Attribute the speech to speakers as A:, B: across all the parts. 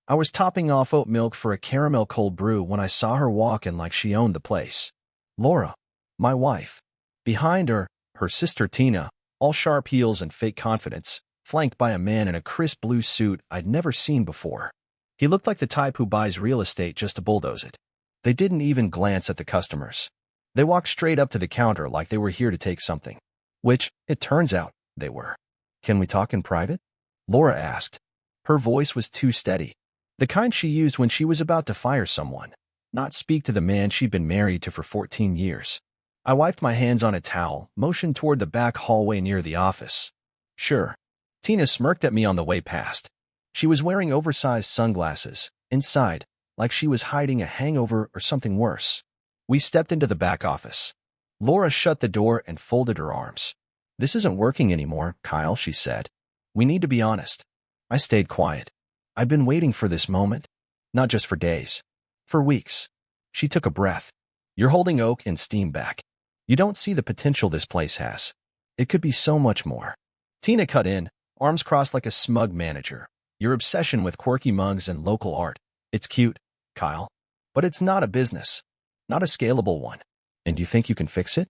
A: I was topping off oat milk for a caramel cold brew when I saw her walk in like she owned the place. Laura, my wife. Behind her, her sister Tina, all sharp heels and fake confidence, flanked by a man in a crisp blue suit I'd never seen before. He looked like the type who buys real estate just to bulldoze it. They didn't even glance at the customers. They walked straight up to the counter like they were here to take something. Which, it turns out, they were. "Can we talk in private?" Laura asked. Her voice was too steady. The kind she used when she was about to fire someone, not speak to the man she'd been married to for 14 years. I wiped my hands on a towel, motioned toward the back hallway near the office. Sure. Tina smirked at me on the way past. She was wearing oversized sunglasses, inside, like she was hiding a hangover or something worse. We stepped into the back office. Laura shut the door and folded her arms. "This isn't working anymore, Kyle," she said. "We need to be honest." I stayed quiet. I'd been waiting for this moment. Not just for days. For weeks. She took a breath. "You're holding Oak and Steam back. You don't see the potential this place has. It could be so much more." Tina cut in, arms crossed like a smug manager. "Your obsession with quirky mugs and local art. It's cute, Kyle. But it's not a business. Not a scalable one. And you think you can fix it?"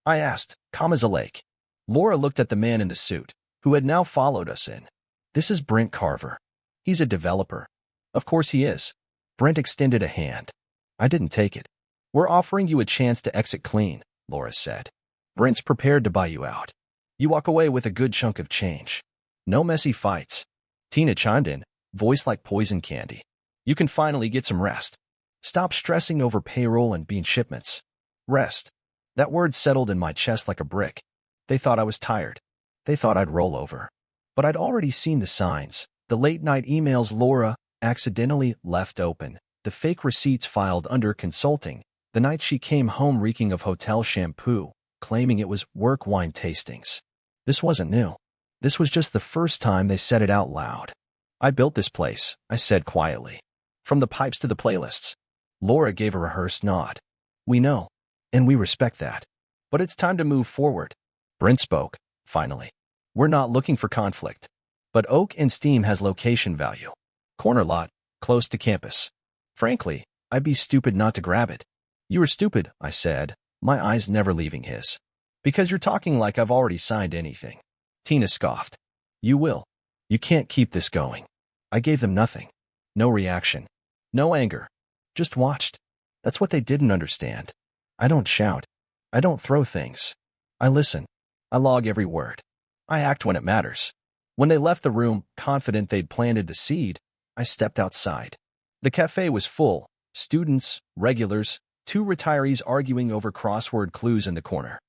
A: I asked, calm as a lake. Laura looked at the man in the suit, who had now followed us in. "This is Brent Carver. He's a developer." "Of course he is." Brent extended a hand. I didn't take it. "We're offering you a chance to exit clean," Laura said. "Brent's prepared to buy you out. You walk away with a good chunk of change. No messy fights." Tina chimed in, voice like poison candy. "You can finally get some rest. Stop stressing over payroll and bean shipments." Rest. That word settled in my chest like a brick. They thought I was tired. They thought I'd roll over. But I'd already seen the signs. The late-night emails Laura accidentally left open, the fake receipts filed under consulting, the night she came home reeking of hotel shampoo, claiming it was work wine tastings. This wasn't new. This was just the first time they said it out loud. "I built this place," I said quietly. "From the pipes to the playlists." Laura gave a rehearsed nod. "We know, and we respect that. But it's time to move forward." Brent spoke, finally. "We're not looking for conflict. But Oak and Steam has location value. Corner lot, close to campus. Frankly, I'd be stupid not to grab it." "You were stupid," I said, my eyes never leaving his. "Because you're talking like I've already signed anything." Tina scoffed. "You will. You can't keep this going." I gave them nothing. No reaction. No anger. Just watched. That's what they didn't understand. I don't shout. I don't throw things. I listen. I log every word. I act when it matters. When they left the room, confident they'd planted the seed, I stepped outside. The cafe was full. Students, regulars, 2 retirees arguing over crossword clues in the corner.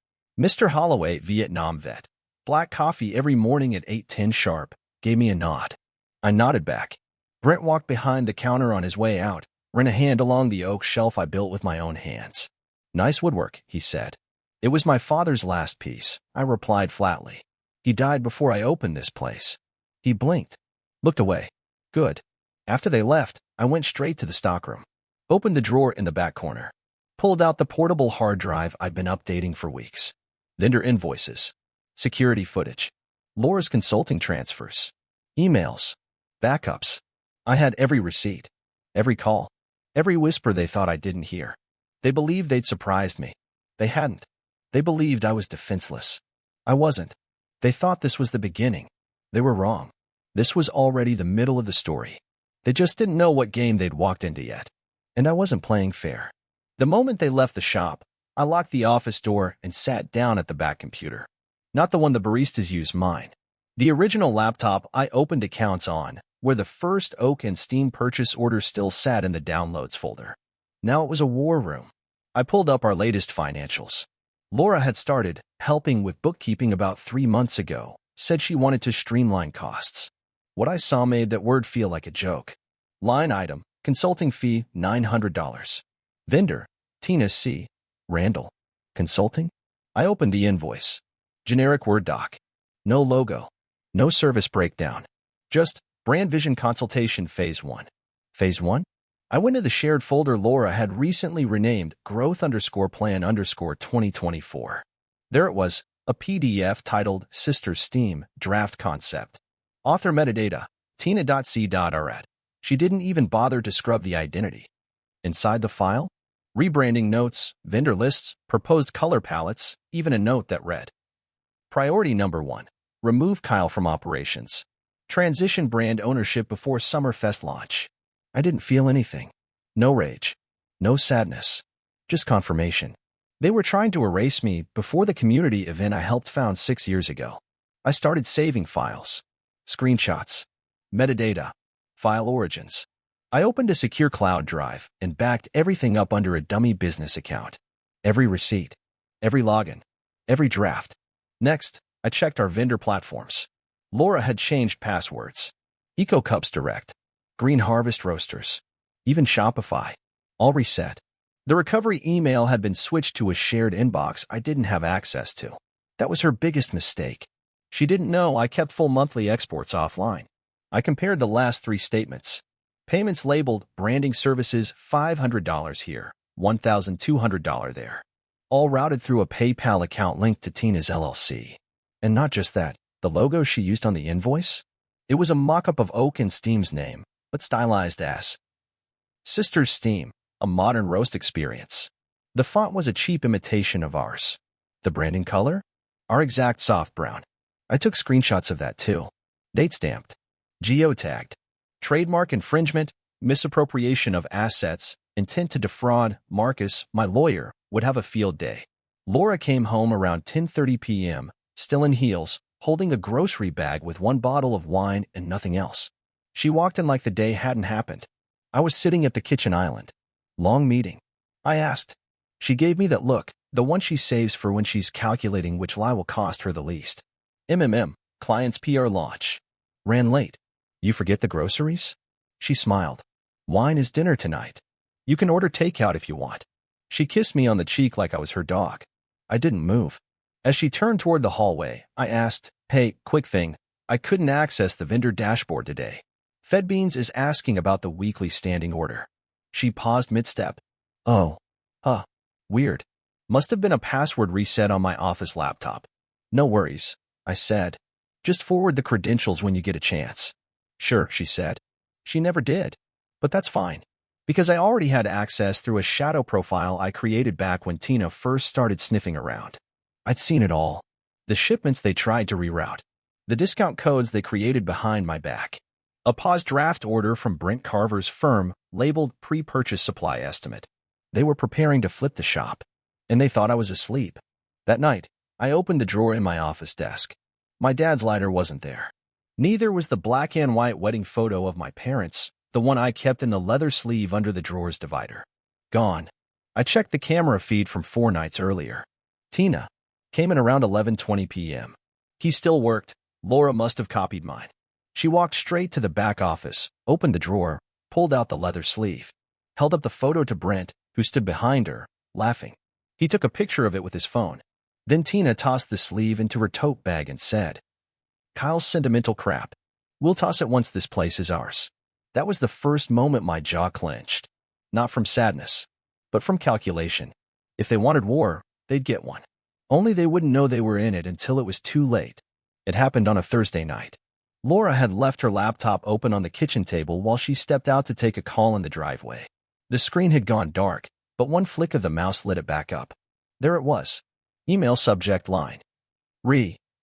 A: Mr. Holloway, Vietnam vet, black coffee every morning at 8:10 sharp, gave me a nod. I nodded back. Brent walked behind the counter on his way out, ran a hand along the oak shelf I built with my own hands. "Nice woodwork," he said. "It was my father's last piece," I replied flatly. "He died before I opened this place." He blinked. Looked away. Good. After they left, I went straight to the stockroom. Opened the drawer in the back corner. Pulled out the portable hard drive I'd been updating for weeks. Vendor invoices. Security footage. Laura's consulting transfers. Emails. Backups. I had every receipt. Every call. Every whisper they thought I didn't hear. They believed they'd surprised me. They hadn't. They believed I was defenseless. I wasn't. They thought this was the beginning. They were wrong. This was already the middle of the story. They just didn't know what game they'd walked into yet. And I wasn't playing fair. The moment they left the shop, I locked the office door and sat down at the back computer. Not the one the baristas use, mine. The original laptop I opened accounts on, where the first Oak and Steam purchase order still sat in the downloads folder. Now it was a war room. I pulled up our latest financials. Laura had started helping with bookkeeping about 3 months ago, said she wanted to streamline costs. What I saw made that word feel like a joke. Line item, consulting fee, $900. Vendor, Tina C. Randall. Consulting? I opened the invoice. Generic Word doc. No logo. No service breakdown. Just brand vision consultation phase 1. Phase 1? I went to the shared folder Laura had recently renamed Growth_Plan_2024. There it was, a PDF titled Sister Steam Draft Concept. Author metadata, tina.c.rat. She didn't even bother to scrub the identity. Inside the file? Rebranding notes, vendor lists, proposed color palettes, even a note that read, Priority number 1. Remove Kyle from operations. Transition brand ownership before Summerfest launch. I didn't feel anything. No rage. No sadness. Just confirmation. They were trying to erase me before the community event I helped found 6 years ago. I started saving files. Screenshots. Metadata. File origins. I opened a secure cloud drive and backed everything up under a dummy business account. Every receipt. Every login. Every draft. Next, I checked our vendor platforms. Laura had changed passwords. Eco Cups Direct. Green Harvest Roasters. Even Shopify. All reset. The recovery email had been switched to a shared inbox I didn't have access to. That was her biggest mistake. She didn't know I kept full monthly exports offline. I compared the last 3 statements. Payments labeled branding services $500 here, $1,200 there. All routed through a PayPal account linked to Tina's LLC. And not just that, the logo she used on the invoice? It was a mock-up of Oak and Steam's name, but stylized as Sister's Steam, a modern roast experience. The font was a cheap imitation of ours. The branding color? Our exact soft brown. I took screenshots of that too. Date stamped. Geotagged. Trademark infringement, misappropriation of assets, intent to defraud. Marcus, my lawyer, would have a field day. Laura came home around 10:30 p.m., still in heels, holding a grocery bag with 1 bottle of wine and nothing else. She walked in like the day hadn't happened. I was sitting at the kitchen island. Long meeting. I asked. She gave me that look, the one she saves for when she's calculating which lie will cost her the least. Client's PR launch. Ran late. You forget the groceries? She smiled. Wine is dinner tonight. You can order takeout if you want. She kissed me on the cheek like I was her dog. I didn't move. As she turned toward the hallway, I asked, Hey, quick thing. I couldn't access the vendor dashboard today. FedBeans is asking about the weekly standing order. She paused mid-step. Oh. Weird. Must have been a password reset on my office laptop. No worries, I said. Just forward the credentials when you get a chance. Sure, she said. She never did. But that's fine. Because I already had access through a shadow profile I created back when Tina first started sniffing around. I'd seen it all. The shipments they tried to reroute. The discount codes they created behind my back. A paused draft order from Brent Carver's firm labeled pre-purchase supply estimate. They were preparing to flip the shop. And they thought I was asleep. That night, I opened the drawer in my office desk. My dad's lighter wasn't there. Neither was the black and white wedding photo of my parents, the one I kept in the leather sleeve under the drawer's divider. Gone. I checked the camera feed from 4 nights earlier. Tina came in around 11:20 p.m. He still worked. Laura must have copied mine. She walked straight to the back office, opened the drawer, pulled out the leather sleeve, held up the photo to Brent, who stood behind her, laughing. He took a picture of it with his phone. Then Tina tossed the sleeve into her tote bag and said, Kyle's sentimental crap. We'll toss it once this place is ours. That was the first moment my jaw clenched. Not from sadness, but from calculation. If they wanted war, they'd get one. Only they wouldn't know they were in it until it was too late. It happened on a Thursday night. Laura had left her laptop open on the kitchen table while she stepped out to take a call in the driveway. The screen had gone dark, but one flick of the mouse lit it back up. There it was. Email subject line.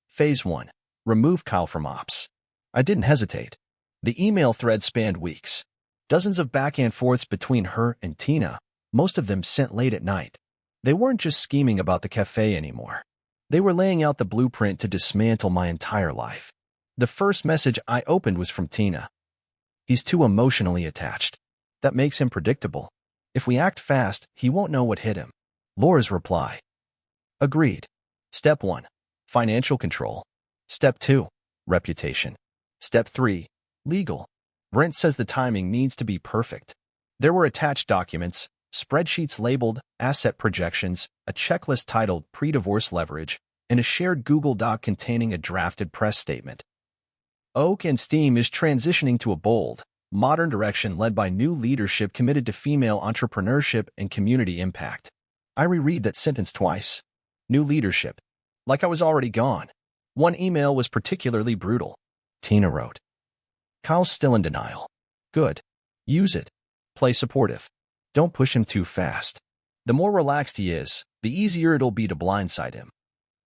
A: Phase 1. Remove Kyle from ops. I didn't hesitate. The email thread spanned weeks. Dozens of back and forths between her and Tina, most of them sent late at night. They weren't just scheming about the cafe anymore. They were laying out the blueprint to dismantle my entire life. The first message I opened was from Tina. He's too emotionally attached. That makes him predictable. If we act fast, he won't know what hit him. Laura's reply. Agreed. Step 1. Financial control. Step 2. Reputation. Step 3. Legal. Brent says the timing needs to be perfect. There were attached documents, spreadsheets labeled asset projections, a checklist titled pre-divorce leverage, and a shared Google Doc containing a drafted press statement. Oak and Steam is transitioning to a bold, modern direction led by new leadership committed to female entrepreneurship and community impact. I reread that sentence twice. New leadership. Like I was already gone. One email was particularly brutal. Tina wrote. Kyle's still in denial. Good. Use it. Play supportive. Don't push him too fast. The more relaxed he is, the easier it'll be to blindside him.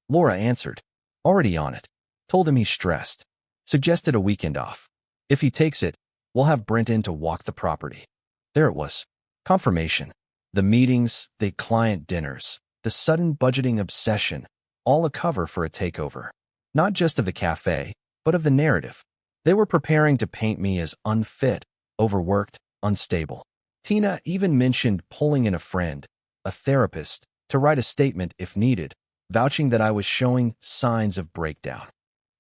A: Laura answered. Already on it. Told him he's stressed. Suggested a weekend off. If he takes it, we'll have Brent in to walk the property. There it was. Confirmation. The meetings, the client dinners, the sudden budgeting obsession, all a cover for a takeover. Not just of the cafe, but of the narrative. They were preparing to paint me as unfit, overworked, unstable. Tina even mentioned pulling in a friend, a therapist, to write a statement if needed, vouching that I was showing signs of breakdown.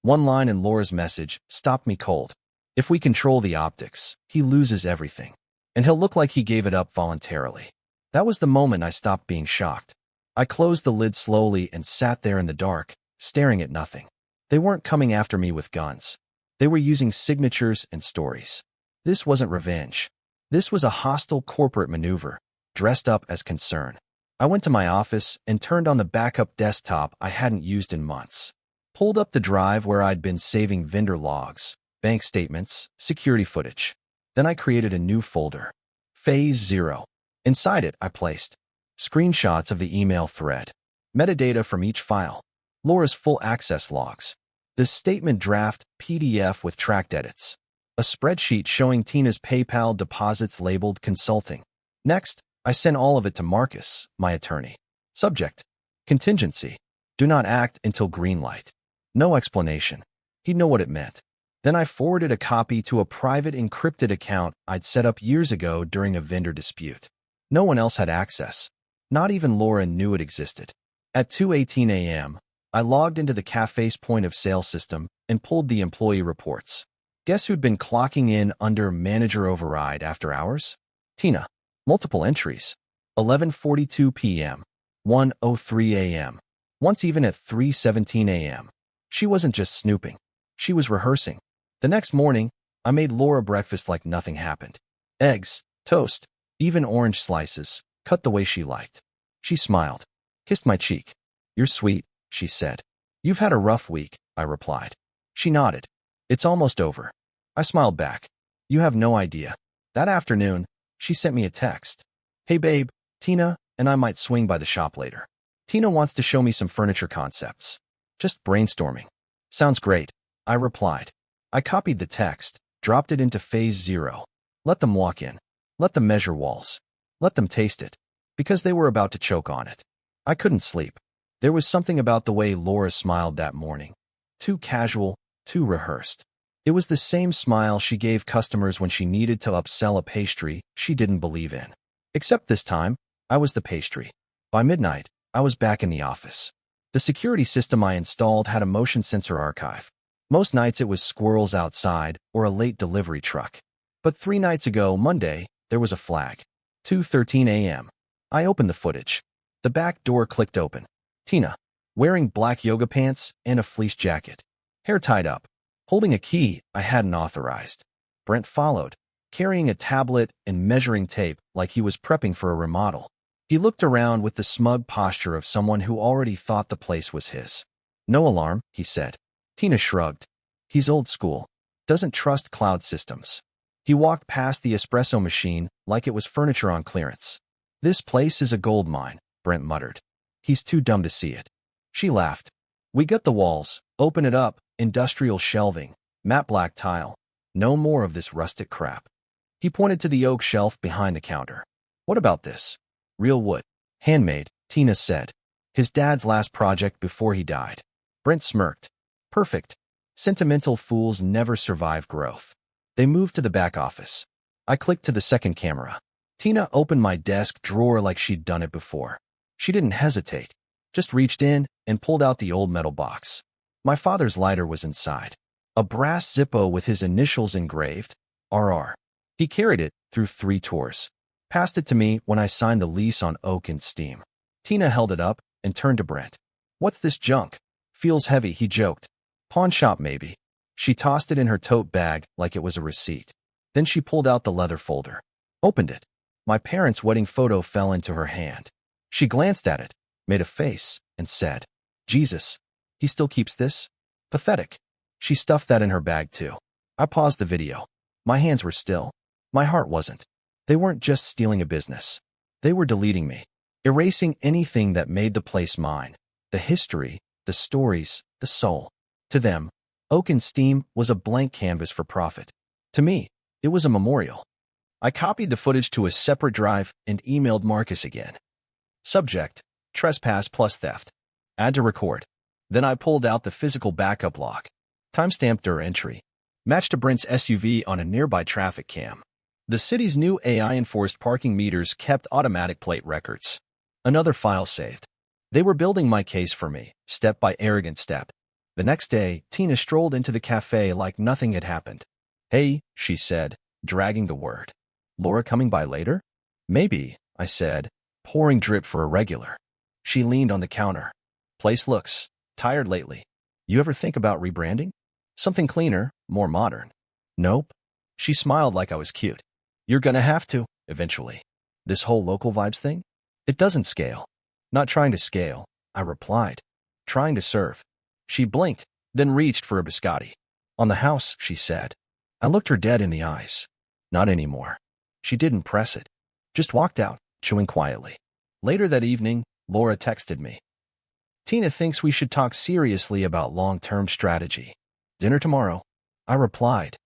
A: One line in Laura's message stopped me cold. If we control the optics, he loses everything. And he'll look like he gave it up voluntarily. That was the moment I stopped being shocked. I closed the lid slowly and sat there in the dark, staring at nothing. They weren't coming after me with guns. They were using signatures and stories. This wasn't revenge. This was a hostile corporate maneuver, dressed up as concern. I went to my office and turned on the backup desktop I hadn't used in months. Pulled up the drive where I'd been saving vendor logs, bank statements, security footage. Then I created a new folder. Phase 0. Inside it, I placed screenshots of the email thread, metadata from each file, Laura's full access logs, the statement draft PDF with tracked edits, a spreadsheet showing Tina's PayPal deposits labeled consulting. Next, I sent all of it to Marcus, my attorney. Subject: contingency. Do not act until green light. No explanation. He'd know what it meant. Then I forwarded a copy to a private encrypted account I'd set up years ago during a vendor dispute. No one else had access. Not even Laura knew it existed. At 2:18 a.m., I logged into the cafe's point-of-sale system and pulled the employee reports. Guess who'd been clocking in under manager override after hours? Tina. Multiple entries. 11:42 p.m., 1:03 a.m., once even at 3:17 a.m. She wasn't just snooping. She was rehearsing. The next morning, I made Laura breakfast like nothing happened. Eggs, toast, even orange slices, cut the way she liked. She smiled, kissed my cheek. You're sweet, she said. You've had a rough week, I replied. She nodded. It's almost over. I smiled back. You have no idea. That afternoon, she sent me a text. Hey babe, Tina and I might swing by the shop later. Tina wants to show me some furniture concepts. Just brainstorming. Sounds great, I replied. I copied the text, dropped it into phase 0. Let them walk in. Let them measure walls. Let them taste it. Because they were about to choke on it. I couldn't sleep. There was something about the way Laura smiled that morning. Too casual, too rehearsed. It was the same smile she gave customers when she needed to upsell a pastry she didn't believe in. Except this time, I was the pastry. By midnight, I was back in the office. The security system I installed had a motion sensor archive. Most nights it was squirrels outside or a late delivery truck. But 3 nights ago, Monday, there was a flag. 2:13 a.m. I opened the footage. The back door clicked open. Tina, wearing black yoga pants and a fleece jacket. Hair tied up. Holding a key I hadn't authorized. Brent followed, carrying a tablet and measuring tape like he was prepping for a remodel. He looked around with the smug posture of someone who already thought the place was his. No alarm, he said. Tina shrugged. He's old school. Doesn't trust cloud systems. He walked past the espresso machine like it was furniture on clearance. This place is a gold mine, Brent muttered. He's too dumb to see it. She laughed. We gut the walls, open it up, industrial shelving, matte black tile. No more of this rustic crap. He pointed to the oak shelf behind the counter. What about this? Real wood. Handmade, Tina said. His dad's last project before he died. Brent smirked. Perfect. Sentimental fools never survive growth. They moved to the back office. I clicked to the second camera. Tina opened my desk drawer like she'd done it before. She didn't hesitate, just reached in and pulled out the old metal box. My father's lighter was inside. A brass Zippo with his initials engraved, RR. He carried it through 3 tours. Passed it to me when I signed the lease on Oak and Steam. Tina held it up and turned to Brent. What's this junk? Feels heavy, he joked. Pawn shop maybe. She tossed it in her tote bag like it was a receipt. Then she pulled out the leather folder. Opened it. My parents' wedding photo fell into her hand. She glanced at it, made a face, and said, Jesus, he still keeps this? Pathetic. She stuffed that in her bag too. I paused the video. My hands were still. My heart wasn't. They weren't just stealing a business. They were deleting me, erasing anything that made the place mine. The history, the stories, the soul. To them, Oak and Steam was a blank canvas for profit. To me, it was a memorial. I copied the footage to a separate drive and emailed Marcus again. Subject: trespass plus theft. Add to record. Then I pulled out the physical backup log. Timestamped her entry. Matched to Brent's SUV on a nearby traffic cam. The city's new AI-enforced parking meters kept automatic plate records. Another file saved. They were building my case for me, step by arrogant step. The next day, Tina strolled into the cafe like nothing had happened. "Hey," she said, dragging the word. "Laura coming by later?" "Maybe," I said, pouring drip for a regular. She leaned on the counter. "Place looks tired lately. You ever think about rebranding? Something cleaner, more modern?" "Nope." She smiled like I was cute. "You're gonna have to, eventually. This whole local vibes thing? It doesn't scale." "Not trying to scale," I replied. "Trying to serve." She blinked, then reached for a biscotti. "On the house," she said. I looked her dead in the eyes. "Not anymore." She didn't press it. Just walked out, chewing quietly. Later that evening, Laura texted me. "Tina thinks we should talk seriously about long-term strategy. Dinner tomorrow?" I replied.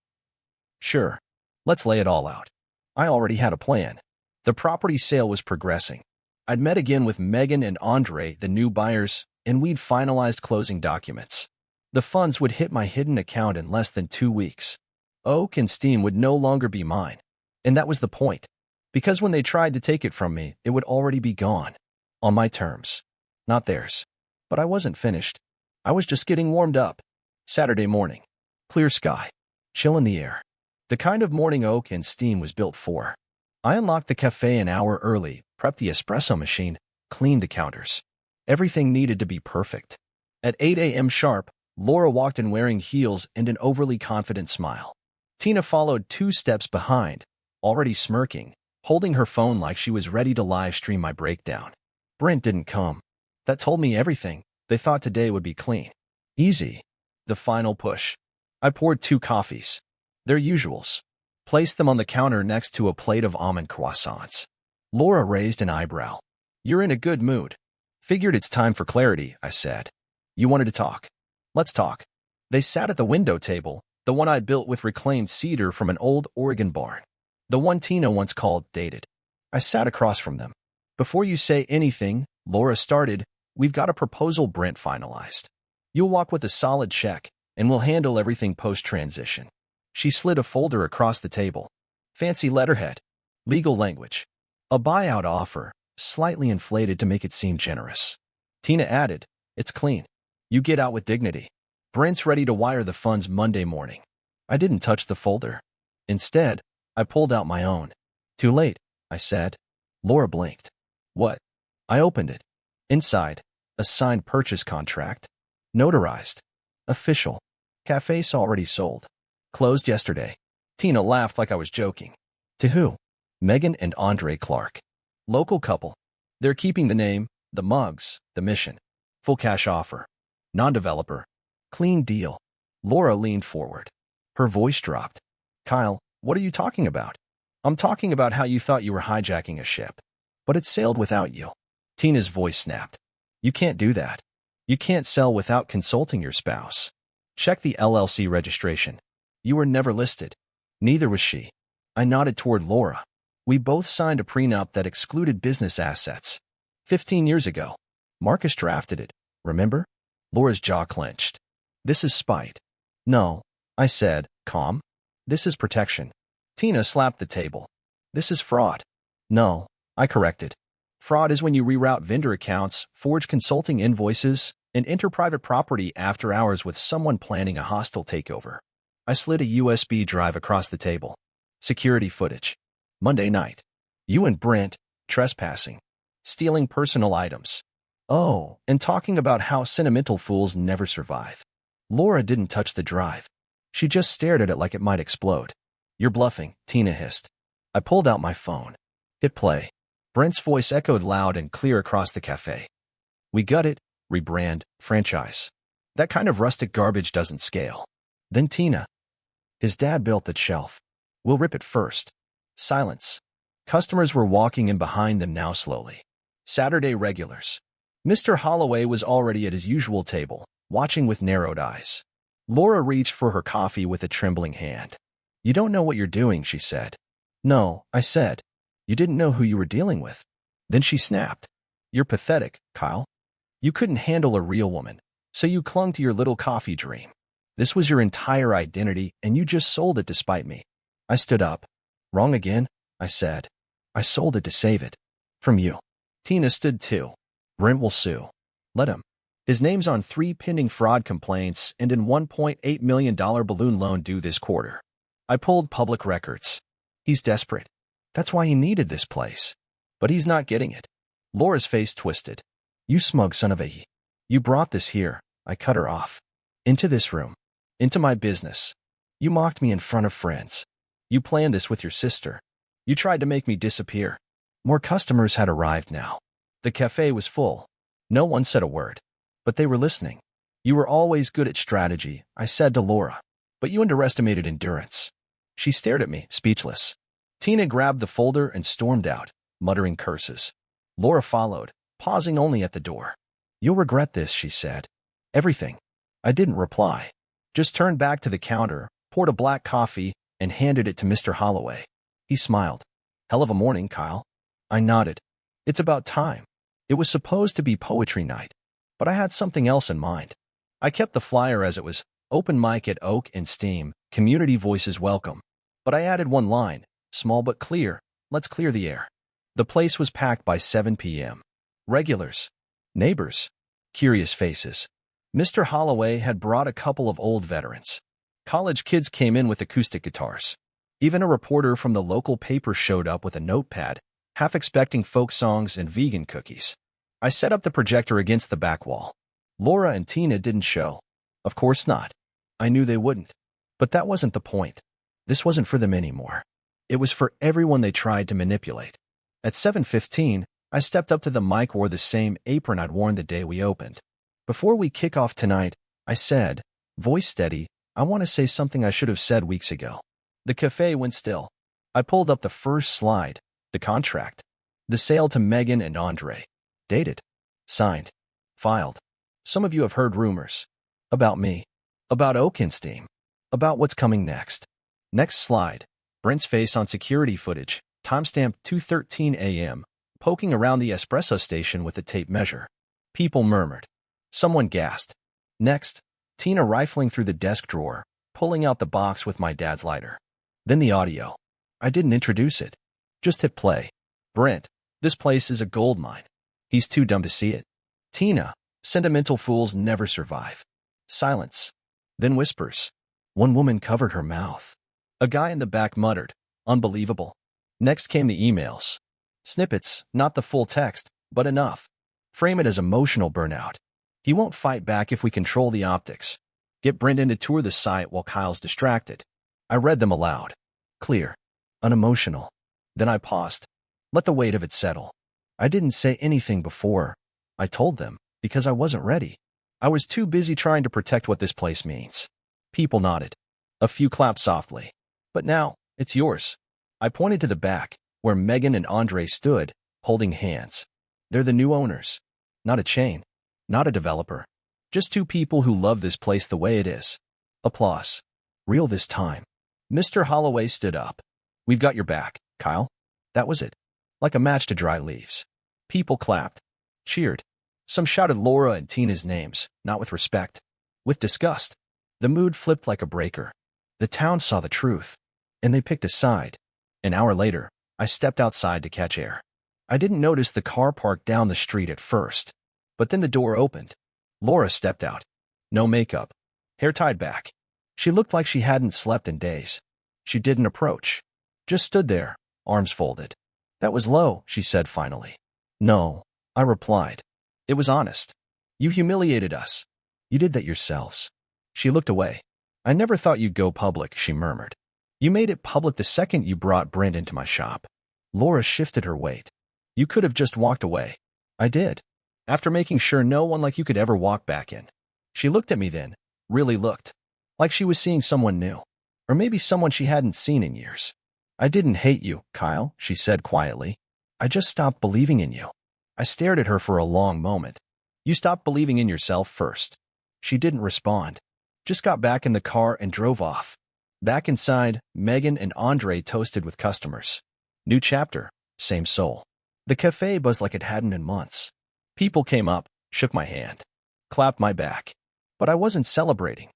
A: "Sure. Let's lay it all out." I already had a plan. The property sale was progressing. I'd met again with Megan and Andre, the new buyers, and we'd finalized closing documents. The funds would hit my hidden account in less than 2 weeks. Oak and Steam would no longer be mine. And that was the point. Because when they tried to take it from me, it would already be gone. On my terms. Not theirs. But I wasn't finished. I was just getting warmed up. Saturday morning. Clear sky. Chill in the air. The kind of morning Oak and Steam was built for. I unlocked the cafe an hour early, prepped the espresso machine, cleaned the counters. Everything needed to be perfect. At 8 a.m. sharp, Laura walked in wearing heels and an overly confident smile. Tina followed 2 steps behind, already smirking, holding her phone like she was ready to live stream my breakdown. Brent didn't come. That told me everything. They thought today would be clean. Easy. The final push. I poured 2 coffees. Their usuals. Placed them on the counter next to a plate of almond croissants. Laura raised an eyebrow. "You're in a good mood." "Figured it's time for clarity," I said. "You wanted to talk. Let's talk." They sat at the window table, the one I built with reclaimed cedar from an old Oregon barn. The one Tina once called dated. I sat across from them. "Before you say anything," Laura started, "we've got a proposal Brent finalized. You'll walk with a solid check, and we'll handle everything post-transition." She slid a folder across the table. Fancy letterhead. Legal language. A buyout offer, slightly inflated to make it seem generous. Tina added, "It's clean. You get out with dignity. Brent's ready to wire the funds Monday morning." I didn't touch the folder. Instead, I pulled out my own. "Too late," I said. Laura blinked. "What?" I opened it. Inside, a signed purchase contract. Notarized. Official. Cafe's already sold. Closed yesterday. Tina laughed like I was joking. "To who?" "Megan and Andre Clark. Local couple. They're keeping the name, the mugs, the mission. Full cash offer. Non-developer. Clean deal." Laura leaned forward. Her voice dropped. "Kyle, what are you talking about?" "I'm talking about how you thought you were hijacking a ship. But it sailed without you." Tina's voice snapped. "You can't do that. You can't sell without consulting your spouse. Check the LLC registration. You were never listed. Neither was she." I nodded toward Laura. "We both signed a prenup that excluded business assets. 15 years ago. Marcus drafted it, remember?" Laura's jaw clenched. "This is spite." "No," I said, calm. "This is protection." Tina slapped the table. "This is fraud." "No," I corrected. "Fraud is when you reroute vendor accounts, forge consulting invoices, and enter private property after hours with someone planning a hostile takeover." I slid a USB drive across the table. Security footage. Monday night. "You and Brent, trespassing. Stealing personal items. Oh, and talking about how sentimental fools never survive." Laura didn't touch the drive. She just stared at it like it might explode. "You're bluffing," Tina hissed. I pulled out my phone. Hit play. Brent's voice echoed loud and clear across the cafe. "We gut it, rebrand, franchise. That kind of rustic garbage doesn't scale." Then Tina. "His dad built that shelf. We'll rip it first. Silence. Customers were walking in behind them now slowly. Saturday regulars. Mr. Holloway was already at his usual table, watching with narrowed eyes. Laura reached for her coffee with a trembling hand. "You don't know what you're doing," she said. "No," I said. "You didn't know who you were dealing with." Then she snapped. "You're pathetic, Kyle. You couldn't handle a real woman, so you clung to your little coffee dream. This was your entire identity, and you just sold it to spite me." I stood up. "Wrong again," I said. "I sold it to save it. From you." Tina stood too. "Brent will sue. Let him. His name's on 3 pending fraud complaints and an $1.8 million balloon loan due this quarter." I pulled public records. "He's desperate. That's why he needed this place. But he's not getting it." Laura's face twisted. "You smug son of a... You brought this here." I cut her off. "Into this room. Into my business. You mocked me in front of friends. You planned this with your sister. You tried to make me disappear." More customers had arrived now. The cafe was full. No one said a word. But they were listening. "You were always good at strategy," I said to Laura. "But you underestimated endurance." She stared at me, speechless. Tina grabbed the folder and stormed out, muttering curses. Laura followed, pausing only at the door. "You'll regret this," she said. "Everything." I didn't reply. Just turned back to the counter, poured a black coffee, and handed it to Mr. Holloway. He smiled. "Hell of a morning, Kyle." I nodded. "It's about time." It was supposed to be poetry night, but I had something else in mind. I kept the flyer as it was: open mic at Oak and Steam, community voices welcome. But I added one line, small but clear: "Let's clear the air." The place was packed by 7 p.m. Regulars, neighbors, curious faces. Mr. Holloway had brought a couple of old veterans. College kids came in with acoustic guitars. Even a reporter from the local paper showed up with a notepad, half expecting folk songs and vegan cookies. I set up the projector against the back wall. Laura and Tina didn't show. Of course not. I knew they wouldn't. But that wasn't the point. This wasn't for them anymore. It was for everyone they tried to manipulate. At 7:15, I stepped up to the mic, wore the same apron I'd worn the day we opened. "Before we kick off tonight," I said, voice steady, "I want to say something I should have said weeks ago." The cafe went still. I pulled up the first slide, the contract. The sale to Megan and Andre. Dated. Signed. Filed. Some of you have heard rumors. About me. About Oakenstein. About what's coming next. Next slide. Brent's face on security footage. Timestamp 2:13 a.m. Poking around the espresso station with a tape measure. People murmured. Someone gasped. Next, Tina rifling through the desk drawer, pulling out the box with my dad's lighter. Then the audio. I didn't introduce it. Just hit play. "Brent, this place is a gold mine. He's too dumb to see it." Tina, "Sentimental fools never survive." Silence. Then whispers. One woman covered her mouth. A guy in the back muttered, "Unbelievable." Next came the emails. Snippets, not the full text, but enough. Frame it as emotional burnout. "He won't fight back if we control the optics. Get Brendan to tour the site while Kyle's distracted." I read them aloud. Clear. Unemotional. Then I paused. Let the weight of it settle. I didn't say anything before. I told them, because I wasn't ready. I was too busy trying to protect what this place means. People nodded. A few clapped softly. "But now, it's yours." I pointed to the back, where Megan and Andre stood, holding hands. They're the new owners. Not a chain. Not a developer. Just two people who love this place the way it is. Applause. Real this time. Mr. Holloway stood up. "We've got your back, Kyle." That was it. Like a match to dry leaves. People clapped. Cheered. Some shouted Laura and Tina's names, not with respect. With disgust. The mood flipped like a breaker. The town saw the truth. And they picked a side. An hour later, I stepped outside to catch air. I didn't notice the car parked down the street at first. But then the door opened. Laura stepped out. No makeup. Hair tied back. She looked like she hadn't slept in days. She didn't approach. Just stood there, arms folded. "That was low," she said finally. "No," I replied. "It was honest. You humiliated us. You did that yourselves." She looked away. "I never thought you'd go public," she murmured. "You made it public the second you brought Brent into my shop." Laura shifted her weight. "You could have just walked away." "I did. After making sure no one like you could ever walk back in." She looked at me then, really looked. Like she was seeing someone new. Or maybe someone she hadn't seen in years. I didn't hate you, Kyle, she said quietly. I just stopped believing in you. I stared at her for a long moment. You stopped believing in yourself first. She didn't respond. Just got back in the car and drove off. Back inside, Megan and Andre toasted with customers. New chapter, same soul. The cafe buzzed like it hadn't in months. People came up, shook my hand, clapped my back. But I wasn't celebrating.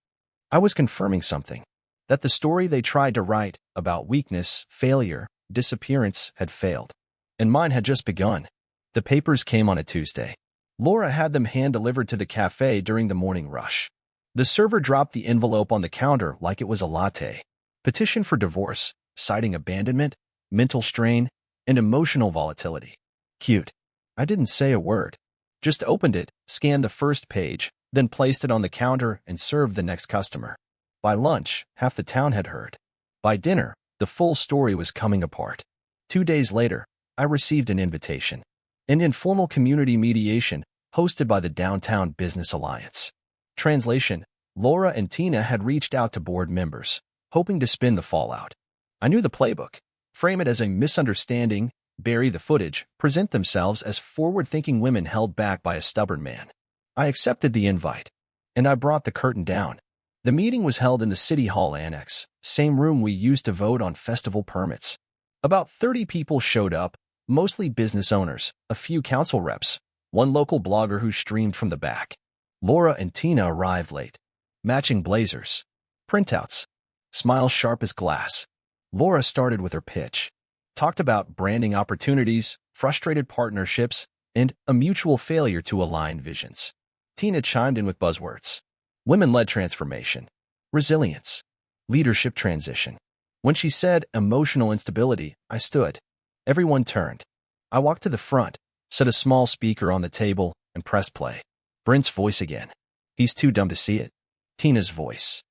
A: I was confirming something. That the story they tried to write about weakness, failure, disappearance had failed. And mine had just begun. The papers came on a Tuesday. Laura had them hand-delivered to the cafe during the morning rush. The server dropped the envelope on the counter like it was a latte. Petition for divorce, citing abandonment, mental strain, and emotional volatility. Cute. I didn't say a word. Just opened it, scanned the first page, then placed it on the counter and served the next customer. By lunch, half the town had heard. By dinner, the full story was coming apart. 2 days later, I received an invitation. An informal community mediation hosted by the Downtown Business Alliance. Translation: Laura and Tina had reached out to board members, hoping to spin the fallout. I knew the playbook. Frame it as a misunderstanding, bury the footage, present themselves as forward-thinking women held back by a stubborn man. I accepted the invite, and I brought the curtain down. The meeting was held in the City Hall Annex, same room we used to vote on festival permits. About 30 people showed up, mostly business owners, a few council reps, one local blogger who streamed from the back. Laura and Tina arrived late. Matching blazers. Printouts. Smiles sharp as glass. Laura started with her pitch. Talked about branding opportunities, frustrated partnerships, and a mutual failure to align visions. Tina chimed in with buzzwords. Women-led transformation. Resilience. Leadership transition. When she said emotional instability, I stood. Everyone turned. I walked to the front, set a small speaker on the table, and pressed play. Brent's voice again. He's too dumb to see it. Tina's voice.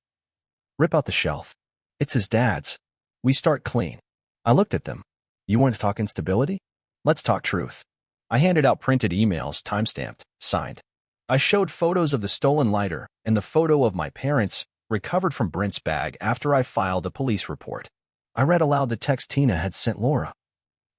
A: Rip out the shelf. It's his dad's. We start clean. I looked at them. You want to talk instability? Let's talk truth. I handed out printed emails, time-stamped, signed. I showed photos of the stolen lighter and the photo of my parents recovered from Brent's bag after I filed a police report. I read aloud the text Tina had sent Laura.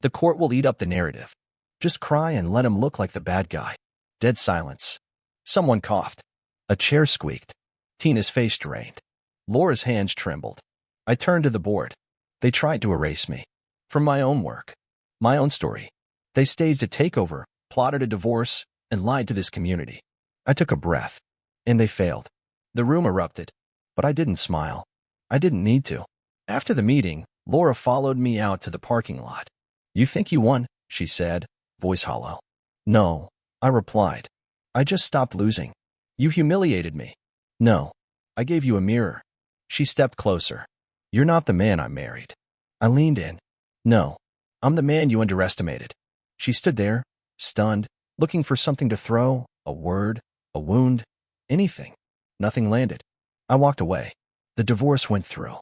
A: The court will eat up the narrative. Just cry and let him look like the bad guy. Dead silence. Someone coughed. A chair squeaked. Tina's face drained. Laura's hands trembled. I turned to the board. They tried to erase me. From my own work. My own story. They staged a takeover, plotted a divorce, and lied to this community. I took a breath. And they failed. The room erupted. But I didn't smile. I didn't need to. After the meeting, Laura followed me out to the parking lot. You think you won, she said, voice hollow. No, I replied. I just stopped losing. You humiliated me. No, I gave you a mirror. She stepped closer. You're not the man I married. I leaned in. No, I'm the man you underestimated. She stood there, stunned, looking for something to throw, a word, a wound, anything. Nothing landed. I walked away. The divorce went through.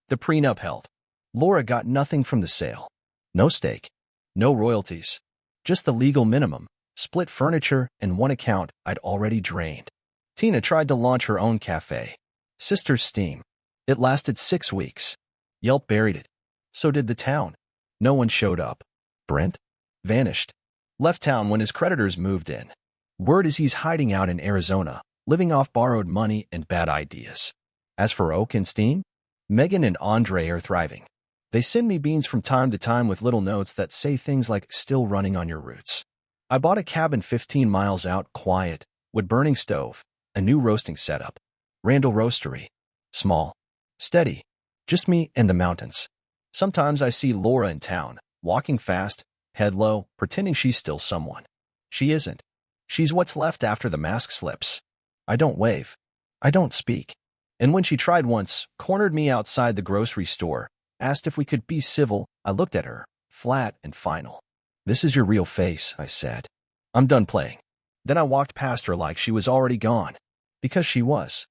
A: The prenup held. Laura got nothing from the sale. No stake. No royalties. Just the legal minimum, split furniture, and one account I'd already drained. Tina tried to launch her own cafe. Sister's Steam. It lasted 6 weeks. Yelp buried it. So did the town. No one showed up. Brent? Vanished. Left town when his creditors moved in. Word is he's hiding out in Arizona, living off borrowed money and bad ideas. As for Oak and Steam, Megan and Andre are thriving. They send me beans from time to time with little notes that say things like, still running on your roots. I bought a cabin 15 miles out, quiet, wood-burning stove, a new roasting setup. Randall Roastery. Small. Steady. Just me and the mountains. Sometimes I see Laura in town, walking fast, head low, pretending she's still someone. She isn't. She's what's left after the mask slips. I don't wave. I don't speak. And when she tried once, cornered me outside the grocery store, asked if we could be civil, I looked at her, flat and final. This is your real face, I said. I'm done playing. Then I walked past her like she was already gone. Because she was.